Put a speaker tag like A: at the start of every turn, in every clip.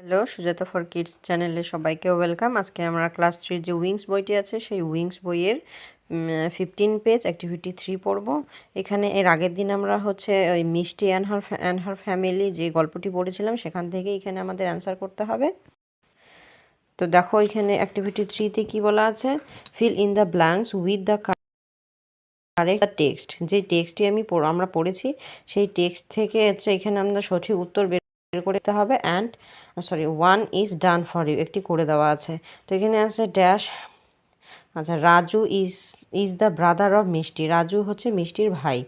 A: Hello, Sujata for kids চ্যানেলে সবাইকে welcome. আজকে আমরা ক্লাস 3 যে উইংস বইটি আছে সেই উইংস বইয়ের 15 পেজ অ্যাক্টিভিটি 3 পড়ব। এখানে এর আগের দিন আমরা ওই মিষ্টি অ্যান্ড হার ফ্যামিলি যে গল্পটি পড়েছিলাম সেখান থেকে এখানে আমাদের অ্যান্সার করতে হবে। তো দেখো এখানে অ্যাক্টিভিটি 3তে কি বলা আছে, fill in the blanks with the correct text. যে টেক্সটটি আমরা পড়েছি সেই টেক্সট থেকে এখানে আমরা সঠিক উত্তর বের করতে হবে। And one is done for you, একটি করে দেওয়া আছে। তো এখানে আছে ড্যাশ, আচ্ছা, Raju is the brother of Mishti, Raju হচ্ছে মিষ্টির ভাই,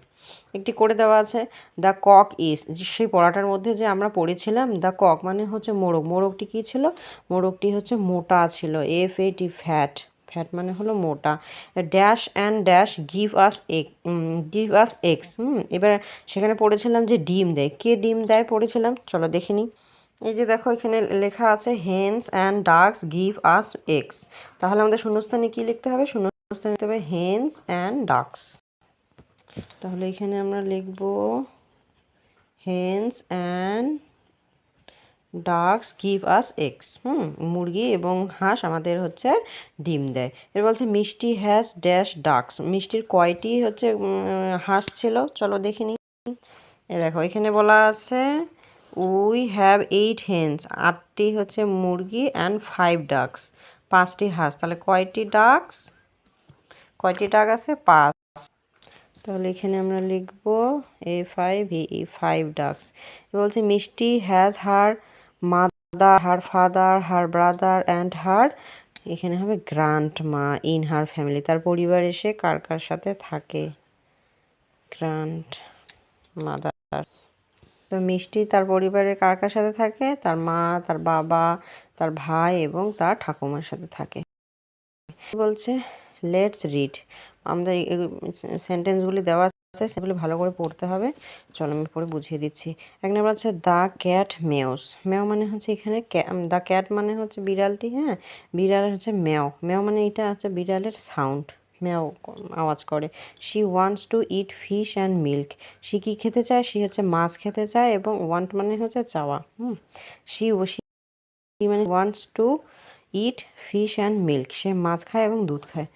A: একটি করে দেওয়া আছে। দ্য কক ইজ, সেই পড়াটার মধ্যে যে আমরা পড়েছিলাম দ্য কক মানে হচ্ছে মোরগ, মোরগটি কী ছিল, মোরগটি হচ্ছে মোটা ছিল, FAT ফ্যাট, ফ্যাট মানে হলো মোটা। Dash and dash give us eggs. এবার সেখানে পড়েছিলাম যে ডিম দেয়, কে ডিম দেয় পড়েছিলাম, চলো দেখে নিই। এই যে দেখো এখানে লেখা আছে hens and ducks give us eggs. তাহলে আমাদের শূন্যস্থানে কি লিখতে হবে, শূন্যস্থানে লিখতে হবে হেন্স অ্যান্ড ডাকস। তাহলে এখানে আমরা লিখব hens and ducks give us eggs. মুরগি এবং হাঁস আমাদের হচ্ছে ডিম দেয়। এর বলছে মিষ্টি হ্যাজ ড্যাশ ডাকস, মিষ্টির কয়টি হাঁস ছিল, চলো দেখে নিই। এ দেখো এখানে বলা আছে উই হ্যাভ 8 হেন্স, 8টি হচ্ছে মুরগি অ্যান্ড 5 ডাকস, 5টি হাঁস। তাহলে কয়টি ডাক আছে, 5। তাহলে এখানে আমরা লিখব FIVE ডাকস। বলছে মিষ্টি has her mother, her father, her brother and her, এখানে হবে গ্র্যান্ড মা ইন হার ফ্যামিলি, তার পরিবার এসে কার কার সাথে থাকে, গ্র্যান্ড মাদার। তো মিষ্টি তার পরিবারের কার কার সাথে থাকে, তার মা, তার বাবা, তার ভাই এবং তার ঠাকুমার সাথে থাকে। বলছে লেটস রিড, আমাদের সেন্টেন্সগুলি দেওয়া আছে সেগুলি ভালো করে পড়তে হবে। চলো আমি পড়ে বুঝিয়ে দিচ্ছি। এক নম্বর আছে দ্য ক্যাট মেওস, মেও মানে হচ্ছে এখানে দ্য ক্যাট মানে হচ্ছে বিড়ালটি, হ্যাঁ, বিড়াল হচ্ছে মেও, মেও মানে এটা হচ্ছে বিড়ালের সাউন্ড, মেও আওয়াজ করে। She wants to eat fish and milk, সে কী খেতে চায়, সে হচ্ছে মাছ খেতে চায়, এবং ওয়ান্ট মানে হচ্ছে চাওয়া। শি মানে wants to eat fish and milk, সে মাছ খায় এবং দুধ খায়,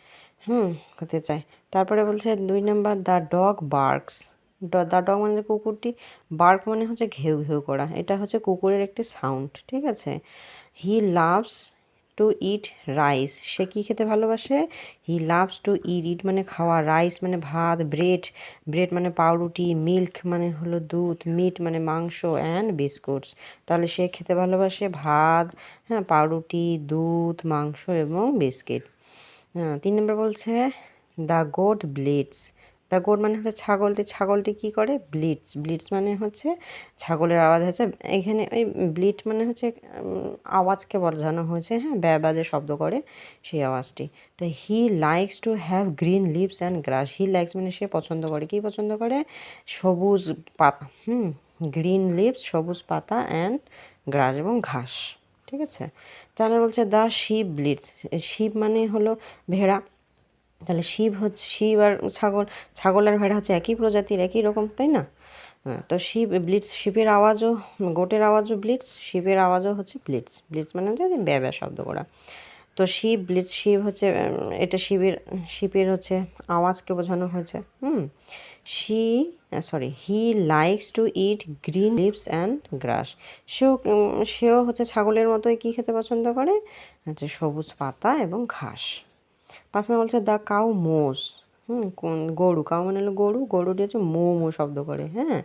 A: খেতে চায়। তারপরে বলছে 2 নম্বর the dog barks, the dog মানে কুকুরটি, বার্ক মানে হচ্ছে ঘেউ ঘেউ করা, এটা হচ্ছে কুকুরের একটি সাউন্ড, ঠিক আছে। He loves to eat rice, সে কী খেতে ভালোবাসে, হি লাভস টু ইট মানে খাওয়া, রাইস মানে ভাত, ব্রেড মানে পাউরুটি, মিল্ক মানে হলো দুধ, মিট মানে মাংস, অ্যান্ড বিস্কুটস, তাহলে সে খেতে ভালোবাসে ভাত, হ্যাঁ, পাউরুটি, দুধ, মাংস এবং বিস্কিট। 3 নম্বর বলছে the goat blitz, the goat মানে হচ্ছে ছাগলটি কী করে, ব্লিটস মানে হচ্ছে ছাগলের আওয়াজ হচ্ছে, এখানে ওই ব্লিট মানে হচ্ছে আওয়াজকে বোঝানো হয়েছে, হ্যাঁ, বাজে শব্দ করে সেই আওয়াজটি। তো he likes to have green leaves and grass, he likes মানে সে পছন্দ করে, কি পছন্দ করে, সবুজ পাতা, গ্রিন লিভস সবুজ পাতা, অ্যান্ড গ্রাস এবং ঘাস, ঠিক আছে। 4 বলছে দ্য শিপ ব্লিটস, শিপ মানে হলো ভেড়া, তাহলে শিব আর ছাগল আর ভেড়া হচ্ছে একই প্রজাতির, একই রকম, তাই না। তো শিপের আওয়াজও, গোটের আওয়াজও ব্লিটস, শিপের আওয়াজও হচ্ছে ব্লিটস মানে হচ্ছে ব্যা শব্দ করা। তো শিব হচ্ছে এটা শিপের হচ্ছে আওয়াজকে বোঝানো হয়েছে। He likes to eat green leaves and grass, সেও হচ্ছে ছাগলের মতোই কী খেতে পছন্দ করে, হচ্ছে সবুজ পাতা এবং ঘাস। 5 নম্বর বলছে দ্য কাউ মোস, কোন গরু, কাউ মানে হলো গরুটি হচ্ছে মো শব্দ করে, হ্যাঁ,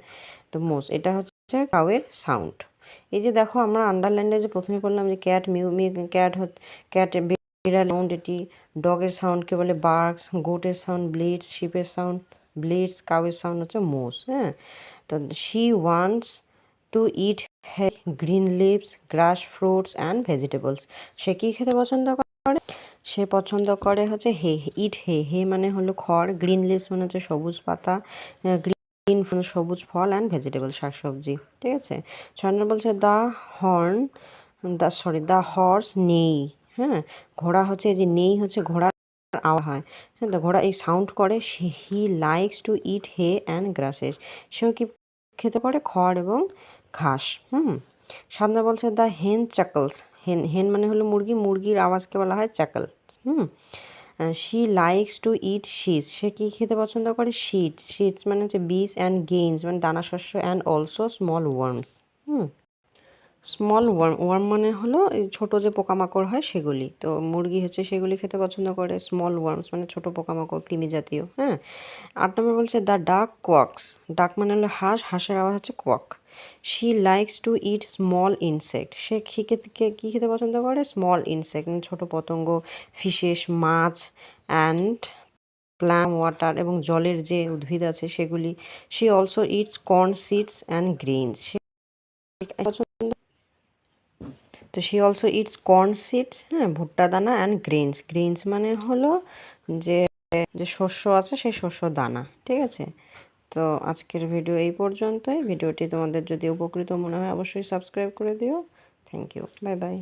A: তো মোস এটা হচ্ছে কাউয়ের সাউন্ড। এই যে দেখো আমরা আন্ডারলাইনে যে প্রথমে করলাম যে ক্যাট ক্যাট বিড়াল সাউন্ড, এটি ডগের সাউন্ডকে বলে বার্কস, গোটের সাউন্ড ব্লিটস, শিপের সাউন্ড ব্লিটস, কাউয়ের সাউন্ড হচ্ছে মোস, হ্যাঁ। তো she wants to eat green leaves grass fruits and vegetables, সে কী খেতে পছন্দ করে, সে পছন্দ করে হচ্ছে হে মানে হলো খড়, গ্রিন লিভস মানে হচ্ছে সবুজ পাতা, গ্রিন সবুজ ফল, অ্যান্ড ভেজিটেবল শাকসবজি, ঠিক আছে। 6 বলছে দ্য হর্স নেই, হ্যাঁ, ঘোড়া হচ্ছে যে নেই হচ্ছে ঘোড়ার আওয়াজ হয়, হ্যাঁ, তো ঘোড়া এই সাউন্ড করে। He likes to eat hay and grasses, সেও কি খেতে পারে, খড় এবং ঘাস। সামনে বলছে দ্য হেন চাকলস, হেন হেন মানে হলো মুরগি, মুরগির আওয়াজকে বলা হয় cackle. She likes to eat seeds, সে কী খেতে পছন্দ করে? শিট, শিটস মানে হচ্ছে বিস অ্যান্ড গেইনস মানে দানা শস্য, and also small worms. Small worm, worm মানে হলো এই ছোটো যে পোকামাকড় হয় সেগুলি, তো মুরগি হচ্ছে সেগুলি খেতে পছন্দ করে। স্মল ওয়ার্মস মানে ছোটো পোকামাকড়, কৃমি জাতীয়। 8 নম্বর বলছে দ্য ডাক কোয়াক্স, ডাক মানে হলো হাঁস, হাঁসের আওয়াজ হচ্ছে quack. She likes to eat small insect, সে কী খেতে পছন্দ করে? স্মল ইনসেক্ট মানে ছোটো পতঙ্গ, ফিশেস, মাছ, অ্যান্ড প্লাম ওয়াটার এবং জলের যে উদ্ভিদ আছে সেগুলি। She also eats corn seeds and grains, সে পছন্দ। তো she also eats corn seeds, ভুট্টা দানা, অ্যান্ড গ্রেইনস, গ্রেইনস মানে হলো যে যে শস্য আছে সেই শস্য দানা। ঠিক আছে, তো আজকের ভিডিও এই পর্যন্তই। ভিডিওটি তোমাদের যদি উপকৃত মনে হয় অবশ্যই সাবস্ক্রাইব করে দিও। Thank you, bye by.